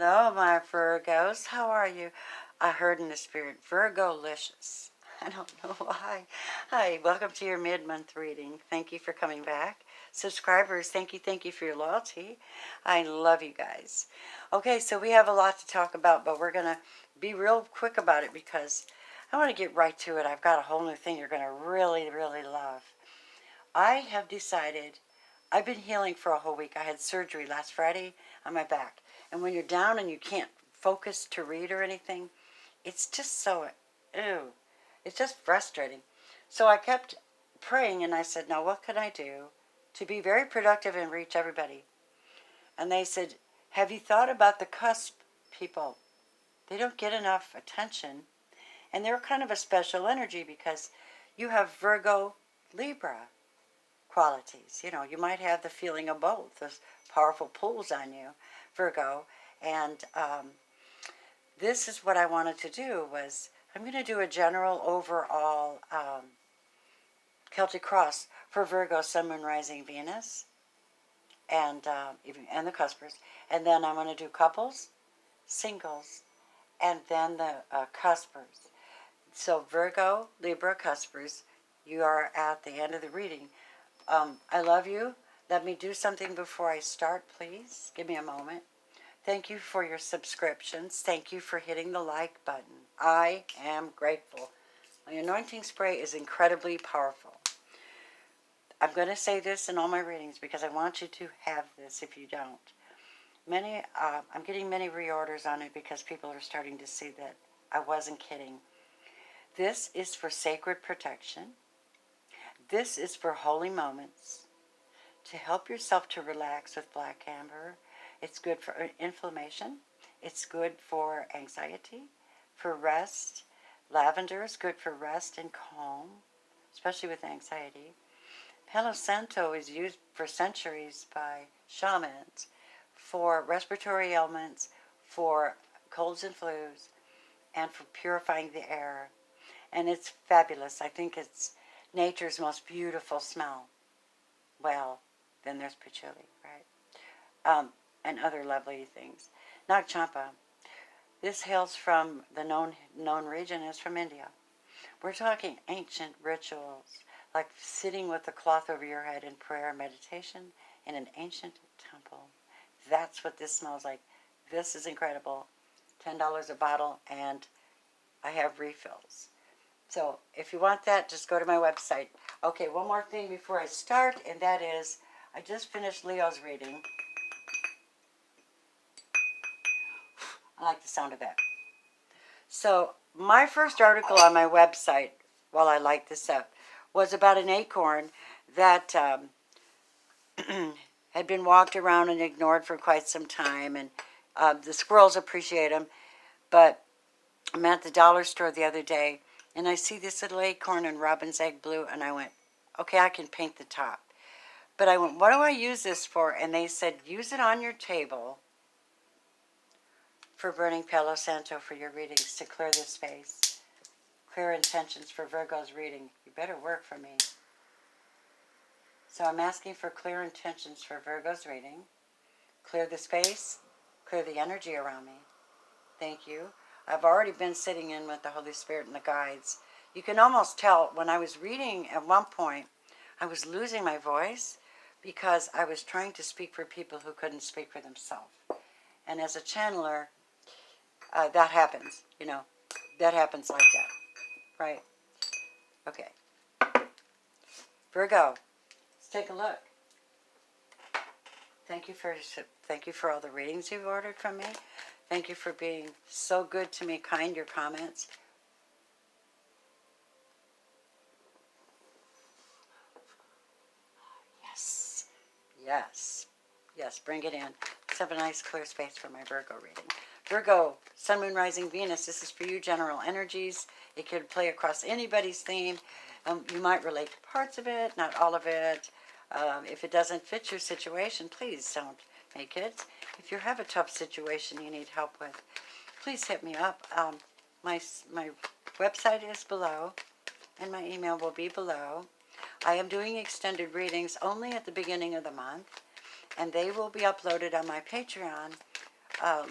Hello, my Virgos. How are you? I heard in the spirit, Virgo-licious. I don't know why. Hi, welcome to your mid-month reading. Thank you for coming back. Subscribers, thank you for your loyalty. I love you guys. Okay, so we have a lot to talk about, but we're going to be real quick about it because I want to get right to it. I've got a whole new thing you're going to really, really love. I have decided, I've been healing for a whole week. I had surgery last Friday on my back. And when you're down and you can't focus to read or anything, it's just so, ew. It's just frustrating. So I kept praying and I said, now what can I do to be very productive and reach everybody? And they said, have you thought about the CUSP people? They don't get enough attention. And they're kind of a special energy because you have Virgo, Libra qualities. You know, you might have the feeling of both. There's powerful pulls on you, Virgo. And this is what I wanted to do was, I'm going to do a general overall Celtic cross for Virgo, Sun, Moon, Rising, Venus, and the cuspers. And then I'm going to do couples, singles, and then the cuspers. So Virgo, Libra, cuspers, you are at the end of the reading. I love you. Let me do something before I start, please. Give me a moment. Thank you for your subscriptions. Thank you for hitting the like button. I am grateful. My anointing spray is incredibly powerful. I'm going to say this in all my readings because I want you to have this if you don't. I'm getting many reorders on it because people are starting to see that I wasn't kidding. This is for sacred protection. This is for holy moments, to help yourself to relax with black amber. It's good for inflammation. It's good for anxiety, for rest. Lavender is good for rest and calm, especially with anxiety. Palo Santo is used for centuries by shamans for respiratory ailments, for colds and flus, and for purifying the air. And it's fabulous. I think it's nature's most beautiful smell. Well, then there's patchouli, right? And other lovely things. Nag Champa. This hails from the known region is from India. We're talking ancient rituals, like sitting with a cloth over your head in prayer and meditation in an ancient temple. That's what this smells like. This is incredible. $10 a bottle, and I have refills. So if you want that, just go to my website. Okay, one more thing before I start, and that is, I just finished Leo's reading. I like the sound of that. So my first article on my website, while I light this up, was about an acorn that had been walked around and ignored for quite some time, and the squirrels appreciate them. But I'm at the dollar store the other day, and I see this little acorn in robin's egg blue, and I went, okay, I can paint the top. But I went, what do I use this for? And they said, use it on your table for burning Palo Santo for your readings to clear the space. Clear intentions for Virgo's reading. You better work for me. So I'm asking for clear intentions for Virgo's reading. Clear the space. Clear the energy around me. Thank you. I've already been sitting in with the Holy Spirit and the guides. You can almost tell when I was reading at one point, I was losing my voice because I was trying to speak for people who couldn't speak for themselves. And as a channeler, that happens, you know. That happens like that, right? Okay. Virgo, let's take a look. Thank you for all the readings you've ordered from me. Thank you for being so good to me, kind, your comments. Yes. Yes. Yes, bring it in. Let's have a nice clear space for my Virgo reading. Virgo, Sun, Moon, Rising, Venus. This is for you, general energies. It could play across anybody's theme. You might relate to parts of it, not all of it. If it doesn't fit your situation, please don't make it. If you have a tough situation you need help with, please hit me up. My website is below, and my email will be below. I am doing extended readings only at the beginning of the month, and they will be uploaded on my Patreon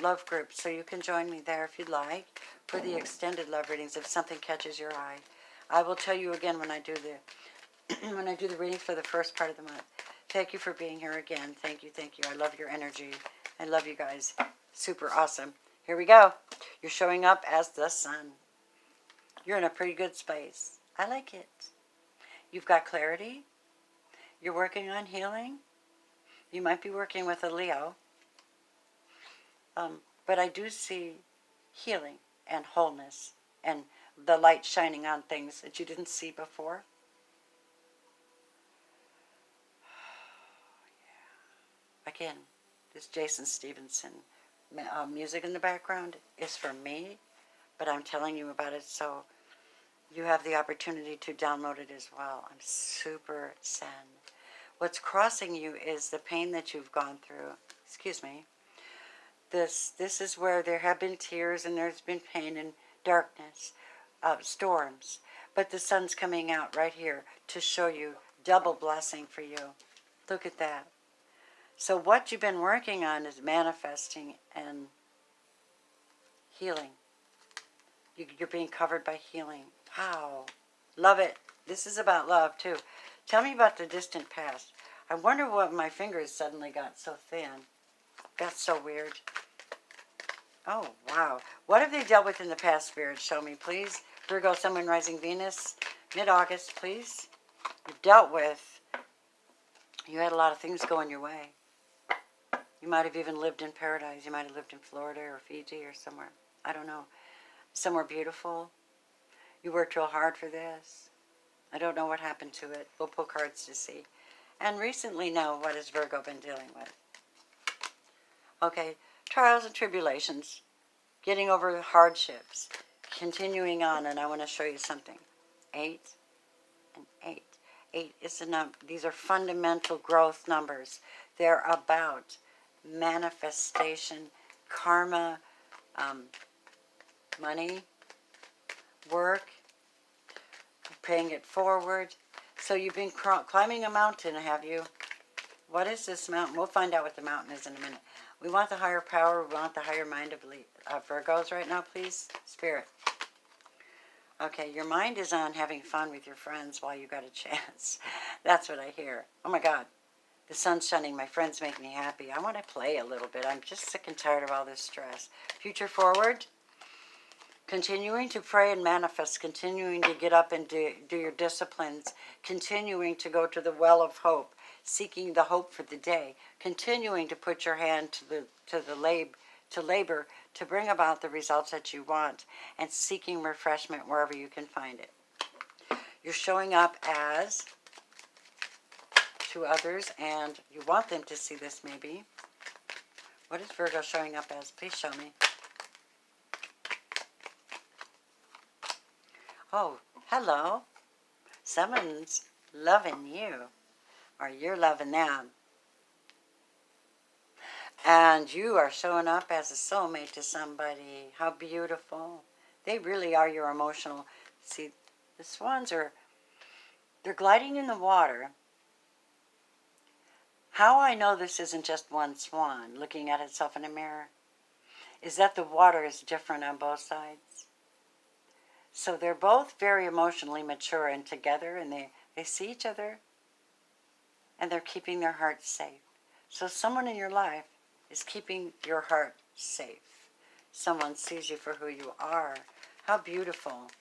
love group, so you can join me there if you'd like for the extended love readings if something catches your eye. I will tell you again when I do the when I do the readings for the first part of the month. Thank you for being here again. Thank you, thank you. I love your energy. I love you guys. Super awesome. Here we go. You're showing up as the sun. You're in a pretty good space. I like it. You've got clarity. You're working on healing. You might be working with a Leo. But I do see healing and wholeness and the light shining on things that you didn't see before. Again, this Jason Stevenson music in the background is for me, but I'm telling you about it so you have the opportunity to download it as well. I'm super zen. What's crossing you is the pain that you've gone through. Excuse me. This is where there have been tears and there's been pain and darkness, storms. But the sun's coming out right here to show you double blessing for you. Look at that. So what you've been working on is manifesting and healing. You're being covered by healing. Wow. Love it. This is about love too. Tell me about the distant past. I wonder what my fingers suddenly got so thin. That's so weird. Oh, wow. What have they dealt with in the past, Spirit? Show me, please. Virgo, Sun, Moon, Rising, Venus. Mid-August, please. You've dealt with. You had a lot of things going your way. You might have even lived in paradise. You might have lived in Florida or Fiji or somewhere. I don't know. Somewhere beautiful. You worked real hard for this. I don't know what happened to it. We'll pull cards to see. And recently now, what has Virgo been dealing with? Okay, trials and tribulations. Getting over hardships. Continuing on, and I want to show you something. 8 and 8. 8 is the number. These are fundamental growth numbers. They're about manifestation, karma, money, work, paying it forward. So you've been climbing a mountain, have you? What is this mountain? We'll find out what the mountain is in a minute. We want the higher power. We want the higher mind of Virgos right now, please. Spirit. Okay, your mind is on having fun with your friends while you got a chance. That's what I hear. Oh my God. The sun's shining. My friends make me happy. I want to play a little bit. I'm just sick and tired of all this stress. Future forward. Continuing to pray and manifest. Continuing to get up and do your disciplines. Continuing to go to the well of hope. Seeking the hope for the day. Continuing to put your hand to labor to bring about the results that you want. And seeking refreshment wherever you can find it. You're showing up as to others, and you want them to see this maybe. What is Virgo showing up as? Please show me. Oh, hello. Someone's loving you, or you're loving them. And you are showing up as a soulmate to somebody. How beautiful. They really are your emotional. See, the swans they're gliding in the water. How I know this isn't just one swan looking at itself in a mirror is that the water is different on both sides. So they're both very emotionally mature and together, and they see each other, and they're keeping their hearts safe. So someone in your life is keeping your heart safe. Someone sees you for who you are. How beautiful.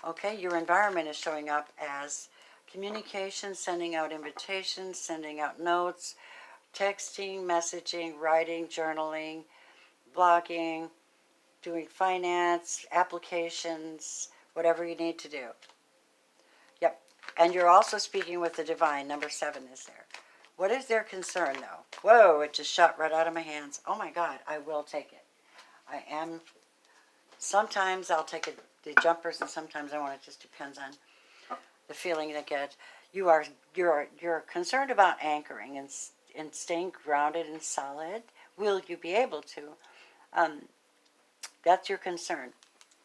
Okay, your environment is showing up as communication, sending out invitations, sending out notes, texting, messaging, writing, journaling, blogging, doing finance, applications, whatever you need to do. Yep. And you're also speaking with the divine. Number 7 is there. What is their concern, though? Whoa, it just shot right out of my hands. Oh, my God, I will take it. I am. Sometimes I'll take the jumpers, and sometimes I won't. It just depends on the feeling I get. You're concerned about anchoring and staying grounded and solid. Will you be able to? That's your concern.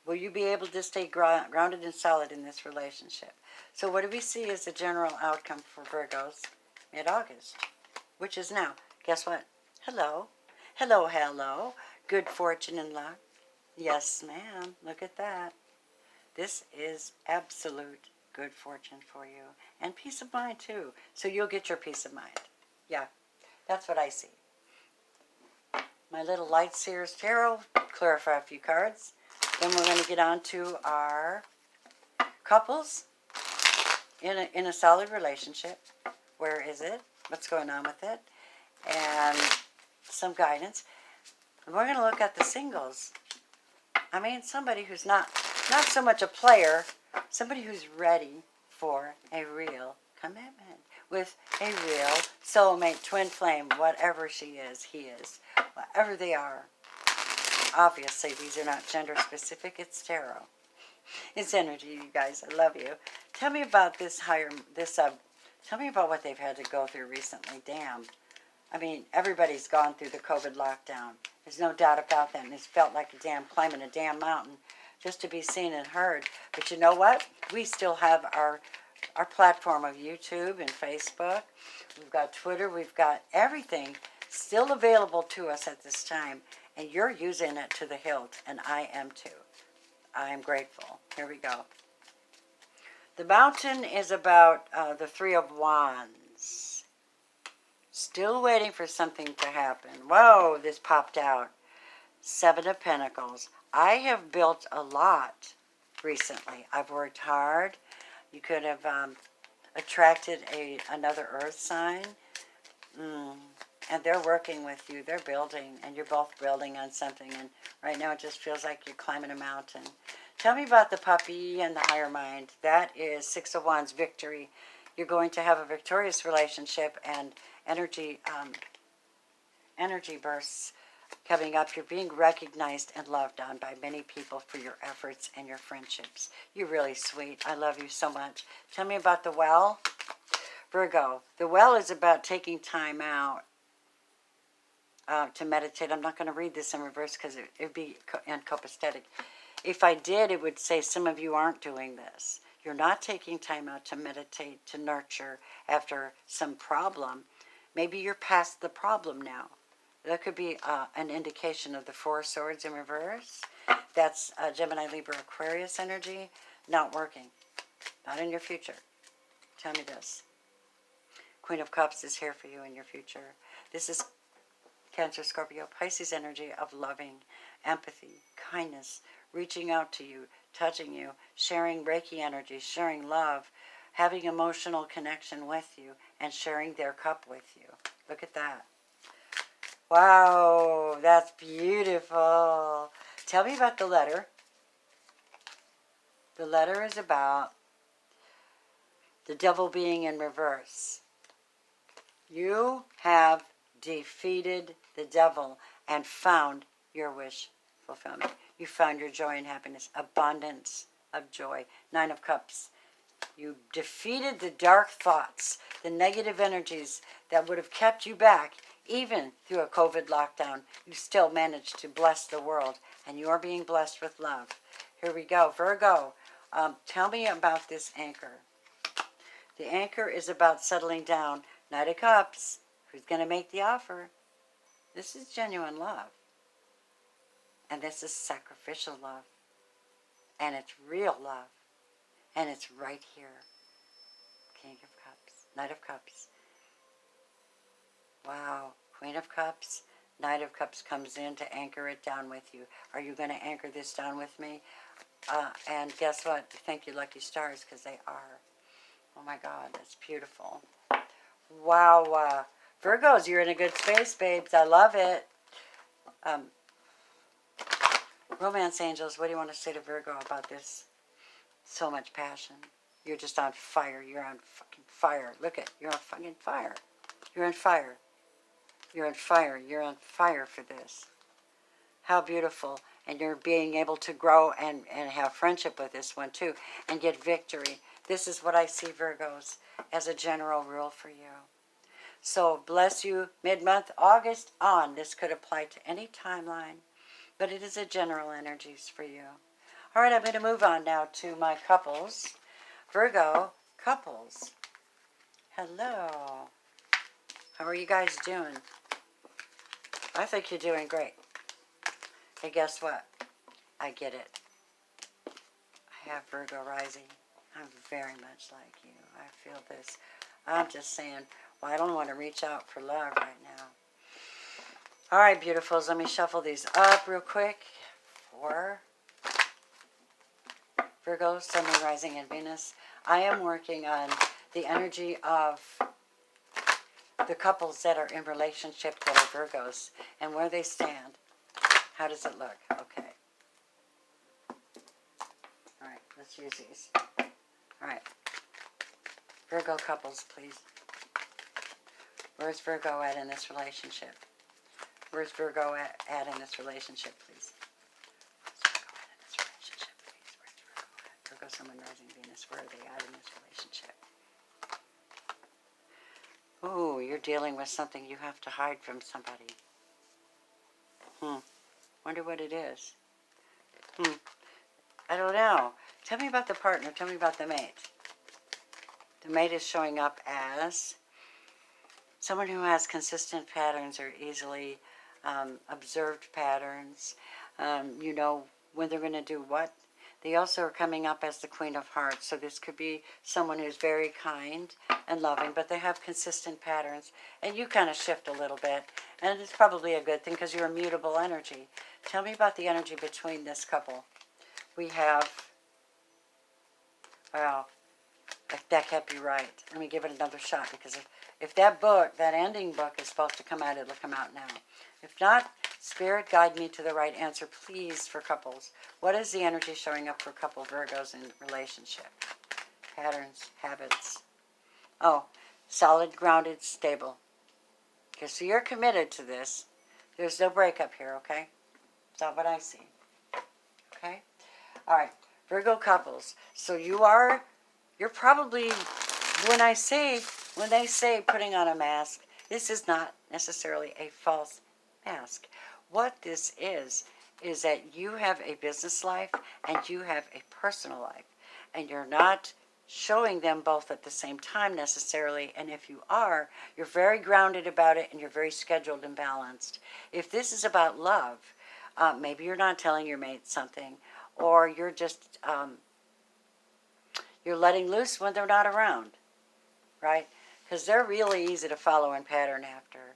Will you be able to stay grounded and solid in this relationship? So what do we see as the general outcome for Virgos mid-August, which is now? Guess what? Hello. Hello, hello. good fortune and luck. Yes, ma'am. Look at that. This is absolute good fortune for you. And peace of mind, too. So you'll get your peace of mind. Yeah, that's what I see. My little Light Seers Tarot, clarify a few cards. Then we're going to get on to our couples in a solid relationship. Where is it? What's going on with it? And some guidance. And we're going to look at the singles. I mean, somebody who's not so much a player, somebody who's ready for a real commitment with a real soulmate, twin flame, whatever she is, he is, whatever they are. Obviously, these are not gender specific. It's tarot. It's energy, you guys. I love you. Tell me about tell me about what they've had to go through recently. Damn. I mean, everybody's gone through the COVID lockdown. There's no doubt about that. And it's felt like climbing a damn mountain just to be seen and heard. But you know what? We still have our platform of YouTube and Facebook. We've got Twitter. We've got everything still available to us at this time. And you're using it to the hilt. And I am too. I am grateful. Here we go. The mountain is about the Three of Wands. Still waiting for something to happen. Whoa, this popped out. Seven of Pentacles. I have built a lot recently. I've worked hard. You could have attracted another earth sign. And they're working with you. They're building. And you're both building on something. And right now it just feels like you're climbing a mountain. Tell me about the puppy and the higher mind. That is Six of Wands, victory. You're going to have a victorious relationship and energy bursts coming up. You're being recognized and loved on by many people for your efforts and your friendships. You're really sweet. I love you so much. Tell me about the well. Virgo. The well is about taking time out to meditate. I'm not going to read this in reverse because it would be copacetic. If I did, it would say some of you aren't doing this. You're not taking time out to meditate, to nurture after some problem. Maybe you're past the problem now. That could be an indication of the Four of Swords in reverse. That's Gemini, Libra, Aquarius energy. Not working. Not in your future. Tell me this. Queen of Cups is here for you in your future. This is Cancer, Scorpio, Pisces energy of loving, empathy, kindness, reaching out to you, touching you, sharing Reiki energy, sharing love, having emotional connection with you, and sharing their cup with you. Look at that. Wow, that's beautiful. Tell me about the letter. The letter is about the devil being in reverse. You have defeated the devil and found your wish fulfillment. You found your joy and happiness, abundance of joy. Nine of Cups. You defeated the dark thoughts, the negative energies that would have kept you back, even through a COVID lockdown. You still managed to bless the world, and you are being blessed with love. Here we go. Virgo, tell me about this anchor. The anchor is about settling down. Knight of Cups. Who's going to make the offer? This is genuine love. And this is sacrificial love. And it's real love. And it's right here. King of Cups. Knight of Cups. Wow. Queen of Cups. Knight of Cups comes in to anchor it down with you. Are you going to anchor this down with me? And guess what? Thank you, lucky stars, because they are. Oh my God, that's beautiful. Wow. Virgos, you're in a good space, babes. I love it. Romance angels, what do you want to say to Virgo about this? So much passion. You're just on fire. You're on fucking fire. Look at, you're on fucking fire. You're on fire. You're on fire. You're on fire for this. How beautiful. And you're being able to grow and have friendship with this one too. And get victory. This is what I see, Virgos, as a general rule for you. So bless you mid-month, August on. This could apply to any timeline. But it is a general energies for you. All right, I'm going to move on now to my couples. Virgo, couples. Hello. How are you guys doing? I think you're doing great. Hey, guess what? I get it. I have Virgo rising. I'm very much like you. I feel this. I'm just saying, well, I don't want to reach out for love right now. All right, beautifuls, let me shuffle these up real quick. For Virgo, Sun, Moon, Rising, and Venus. I am working on the energy of the couples that are in relationship that are Virgos and where they stand. How does it look? Okay. All right, let's use these. All right. Virgo couples, please. Where's Virgo at in this relationship? Where's Virgo at in this relationship, please? Where's Virgo at in this relationship, please? Where's Virgo at? Virgo, Sun, Moon, Rising, Venus. Where are they at in this relationship? Ooh, you're dealing with something you have to hide from somebody. Wonder what it is. I don't know. Tell me about the partner. Tell me about the mate. The mate is showing up as someone who has consistent patterns or easily observed patterns. You know when they're going to do what. They also are coming up as the Queen of Hearts. So this could be someone who's very kind and loving, but they have consistent patterns. And you kind of shift a little bit. And it's probably a good thing because you're a mutable energy. Tell me about the energy between this couple. We have, well, that can't be right. Let me give it another shot because if that book, that ending book is supposed to come out, it'll come out now. If not, Spirit, guide me to the right answer, please, for couples. What is the energy showing up for couple Virgos in relationship? Patterns, habits. Oh, solid, grounded, stable. Okay, so you're committed to this. There's no breakup here, okay? That's not what I see. Okay? All right, Virgo couples. So you're probably, when they say putting on a mask, this is not necessarily a false mask. What this is that you have a business life and you have a personal life. And you're not showing them both at the same time necessarily. And if you are, you're very grounded about it and you're very scheduled and balanced. If this is about love, maybe you're not telling your mate something, or you're just, you're letting loose when they're not around, right? Because they're really easy to follow and pattern after.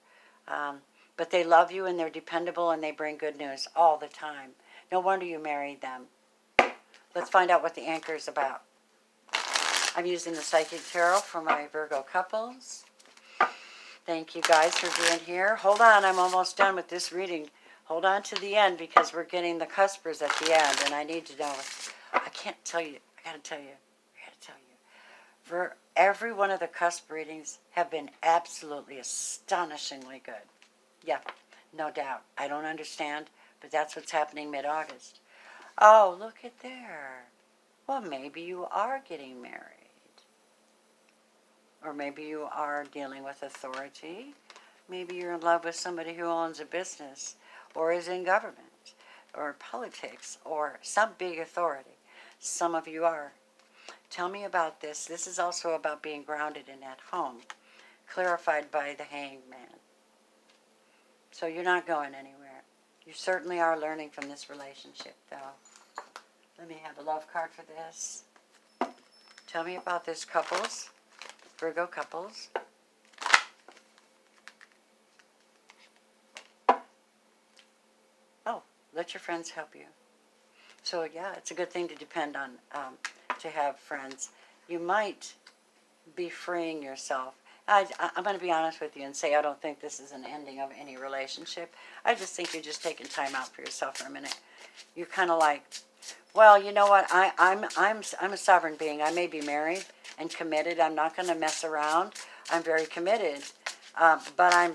But they love you and they're dependable and they bring good news all the time. No wonder you married them. Let's find out what the anchor is about. I'm using the Psychic Tarot for my Virgo couples. Thank you guys for being here. Hold on, I'm almost done with this reading. Hold on to the end because we're getting the cuspers at the end and I need to know. I can't tell you. I got to tell you. For every one of the cusp readings have been absolutely astonishingly good. Yeah, no doubt. I don't understand, but that's what's happening mid-August. Oh, look at there. Well, maybe you are getting married. Or maybe you are dealing with authority. Maybe you're in love with somebody who owns a business or is in government or politics or some big authority. Some of you are. Tell me about this. This is also about being grounded and at home, clarified by the Hanged Man. So you're not going anywhere. You certainly are learning from this relationship, though. Let me have a love card for this. Tell me about this couples, Virgo couples. Oh, let your friends help you. So yeah, it's a good thing to depend on, to have friends. You might be freeing yourself. I'm going to be honest with you and say I don't think this is an ending of any relationship. I just think you're just taking time out for yourself for a minute. You're kind of like, well, you know what? I'm a sovereign being. I may be married and committed. I'm not going to mess around. I'm very committed, but I'm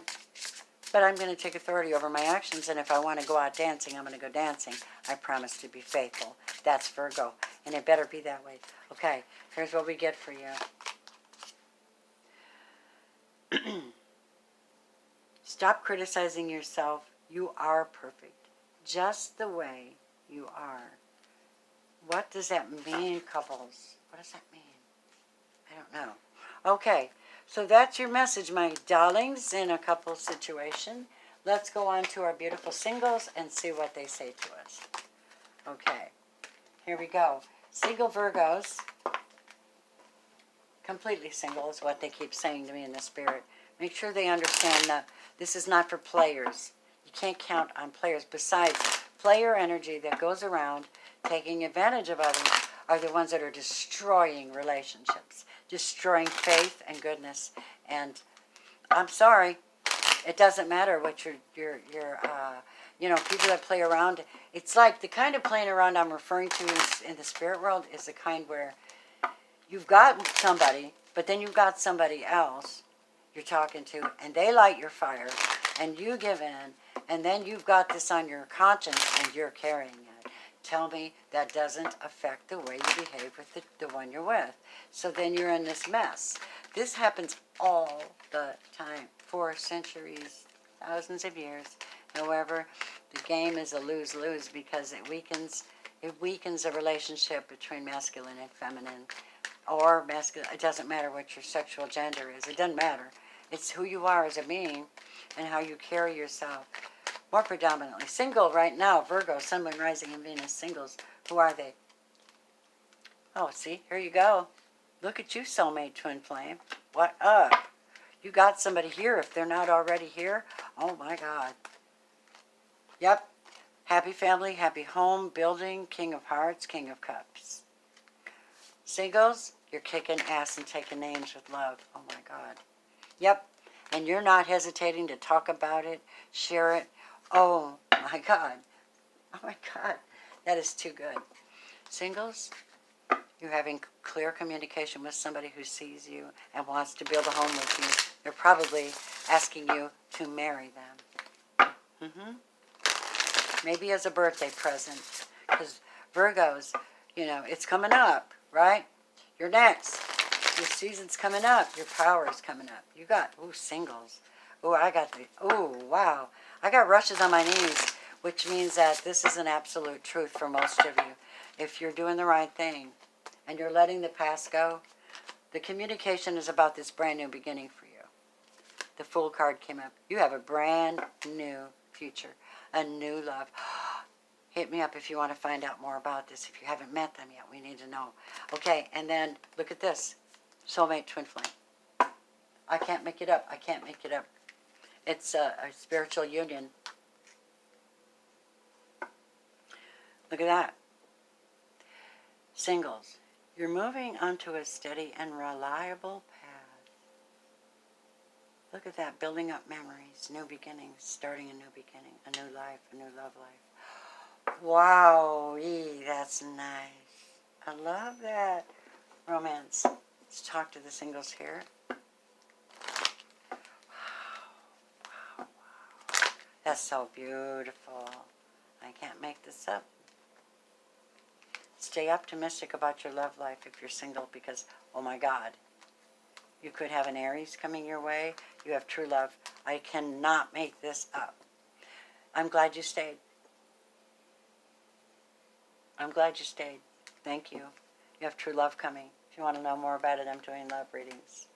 going to take authority over my actions. And if I want to go out dancing, I'm going to go dancing. I promise to be faithful. That's Virgo, and it better be that way. Okay, here's what we get for you. Stop criticizing yourself. You are perfect, just the way you are. What does that mean, couples? What does that mean? I don't know. Okay, so that's your message, my darlings, in a couple situation. let's go on to our beautiful singles and see what they say to us. Okay, here we go. Single Virgos, completely single is what they keep saying to me in the spirit. Make sure they understand that this is not for players. You can't count on players. Besides, player energy that goes around taking advantage of others are the ones that are destroying relationships, destroying faith and goodness. And I'm sorry, it doesn't matter what people that play around. It's like the kind of playing around I'm referring to in the spirit world is the kind where you've got somebody, but then you've got somebody else you're talking to, and they light your fire, and you give in, and then you've got this on your conscience, and you're carrying it. Tell me that doesn't affect the way you behave with the one you're with. So then you're in this mess. This happens all the time, for centuries, thousands of years. However, the game is a lose-lose because it weakens a relationship between masculine and feminine, or masculine. It doesn't matter what your sexual gender is. It doesn't matter. It's who you are as a being and how you carry yourself. More predominantly. Single right now, Virgo, Sun, Moon, Rising, and Venus. Singles. Who are they? Oh, see? Here you go. Look at you, soulmate twin flame. What up? You got somebody here if they're not already here. Oh, my God. Yep. Happy family, happy home, building, King of Hearts, King of Cups. Singles, you're kicking ass and taking names with love. Oh, my God. Yep. And you're not hesitating to talk about it, share it. Oh, my God. Oh, my God. That is too good. Singles, you're having clear communication with somebody who sees you and wants to build a home with you. They're probably asking you to marry them. Maybe as a birthday present. Because Virgos, it's coming up, right? You're next. Your season's coming up. Your power is coming up. You got, singles. Wow. I got rushes on my knees, which means that this is an absolute truth for most of you. If you're doing the right thing and you're letting the past go, the communication is about this brand new beginning for you. The Fool card came up. You have a brand new future, a new love. Hit me up if you want to find out more about this. If you haven't met them yet, we need to know. Okay, and then look at this. Soulmate twin flame. I can't make it up. I can't make it up. It's a spiritual union. Look at that. Singles. You're moving onto a steady and reliable path. Look at that. Building up memories, new beginnings, starting a new beginning, a new life, a new love life. Wow, that's nice. I love that. Romance. Let's talk to the singles here. Wow. That's so beautiful. I can't make this up. Stay optimistic about your love life if you're single because, oh my God, you could have an Aries coming your way. You have true love. I cannot make this up. I'm glad you stayed. I'm glad you stayed. Thank you. You have true love coming. If you want to know more about it, I'm doing love readings.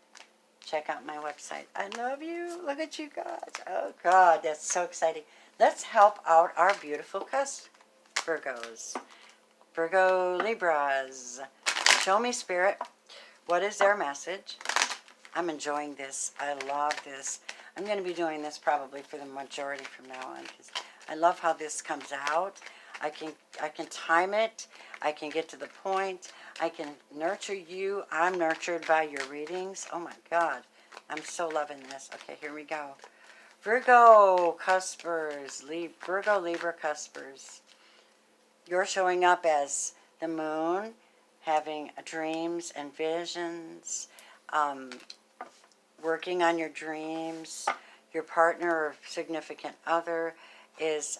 Check out my website. I love you. Look at you guys. Oh, God, that's so exciting. Let's help out our beautiful CUSP Virgos. Virgo Libras. Show me, Spirit. What is their message? I'm enjoying this. I love this. I'm going to be doing this probably for the majority from now on because I love how this comes out. I can time it. I can get to the point. I can nurture you. I'm nurtured by your readings. Oh my God. I'm so loving this. Okay, here we go. Virgo Cuspers. Virgo Libra Cuspers. You're showing up as the moon, having dreams and visions, working on your dreams. Your partner or significant other is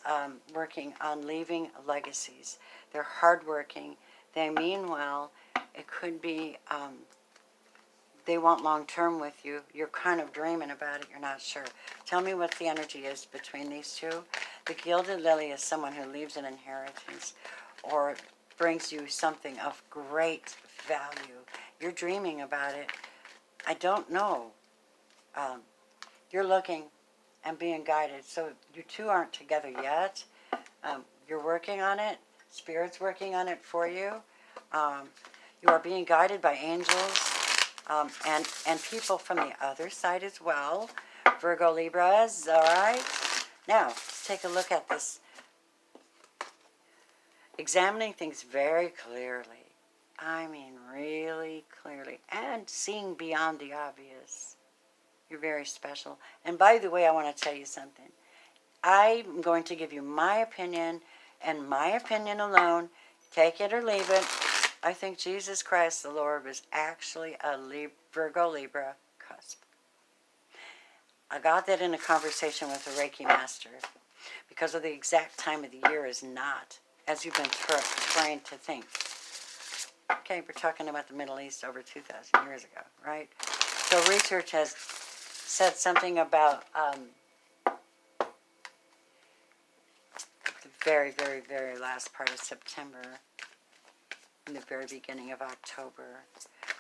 working on leaving legacies. They're hardworking. They mean well. It could be they want long-term with you. You're kind of dreaming about it. You're not sure. Tell me what the energy is between these two. The Gilded Lily is someone who leaves an inheritance or brings you something of great value. You're dreaming about it. I don't know. You're looking. and being guided. So you two aren't together yet. You're working on it. Spirit's working on it for you. You are being guided by angels and people from the other side as well. Virgo Libras, all right? Now, let's take a look at this. Examining things very clearly. I mean, really clearly. And seeing beyond the obvious. You're very special. And by the way, I want to tell you something. I'm going to give you my opinion, and my opinion alone. Take it or leave it. I think Jesus Christ, the Lord, was actually a Virgo Libra cusp. I got that in a conversation with a Reiki master, because of the exact time of the year is not, as you've been trained to think. Okay, we're talking about the Middle East over 2,000 years ago, right? So research has said something about the very, very, very last part of September and the very beginning of October,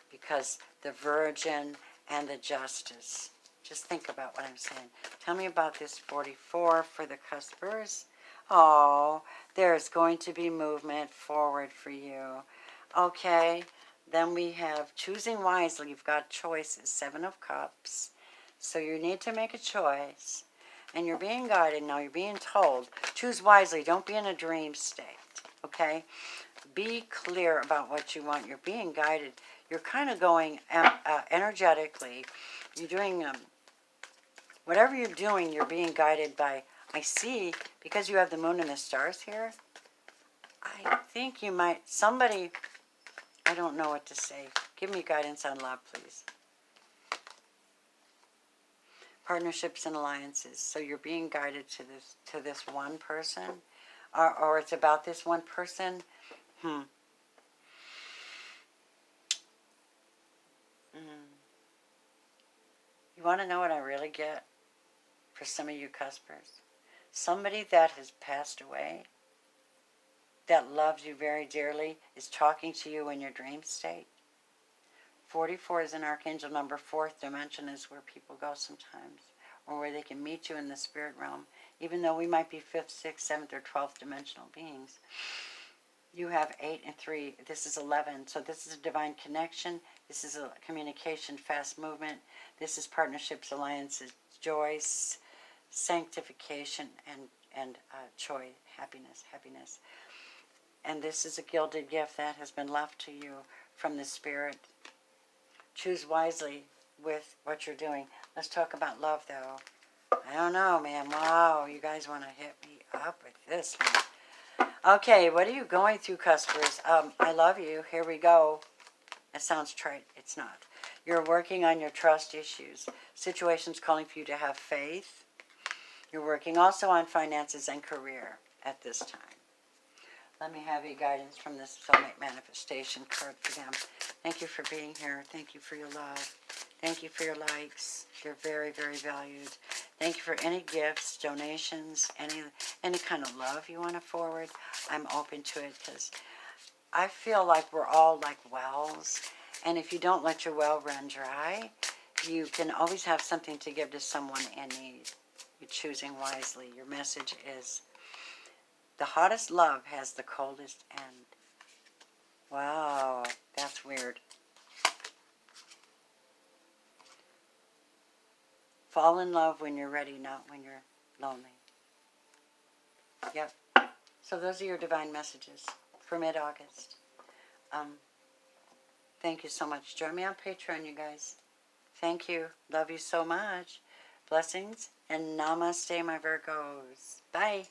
because the Virgin and the Justice. Just think about what I'm saying. Tell me about this 44 for the cuspers. Oh, there's going to be movement forward for you. Okay, then we have choosing wisely. You've got choices, 7 of Cups. So you need to make a choice. And you're being guided now. You're being told, choose wisely. Don't be in a dream state, okay? Be clear about what you want. You're being guided. You're kind of going energetically. You're doing, whatever you're doing, you're being guided by, I see, because you have the moon and the stars here, I think you might, somebody, I don't know what to say. Give me guidance on love, please. Partnerships and alliances. So you're being guided to this one person, or it's about this one person. You want to know what I really get for some of you cuspers? Somebody that has passed away, that loves you very dearly, is talking to you in your dream state. 44 is an archangel number. 4th dimension is where people go sometimes, or where they can meet you in the spirit realm, even though we might be 5th, 6th, 7th, or 12th dimensional beings. You have 8 and 3. This is 11. So this is a divine connection. This is a communication, fast movement. This is partnerships, alliances, joy, sanctification, and joy, happiness. And this is a gilded gift that has been left to you from the Spirit. Choose wisely with what you're doing. Let's talk about love, though. I don't know, man. Wow, you guys want to hit me up with this one. Okay, what are you going through, cuspers? I love you. Here we go. It sounds trite. It's not. You're working on your trust issues. Situations calling for you to have faith. You're working also on finances and career at this time. Let me have you guidance from this soulmate manifestation card for them. Thank you for being here. Thank you for your love. Thank you for your likes. You're very, very valued. Thank you for any gifts, donations, any kind of love you want to forward. I'm open to it, because I feel like we're all like wells. And if you don't let your well run dry, you can always have something to give to someone in need. You're choosing wisely. Your message is, the hottest love has the coldest end. Wow, that's weird. Fall in love when you're ready, not when you're lonely. Yep. So those are your divine messages for mid-August. Thank you so much. Join me on Patreon, you guys. Thank you. Love you so much. Blessings and namaste, my Virgos. Bye.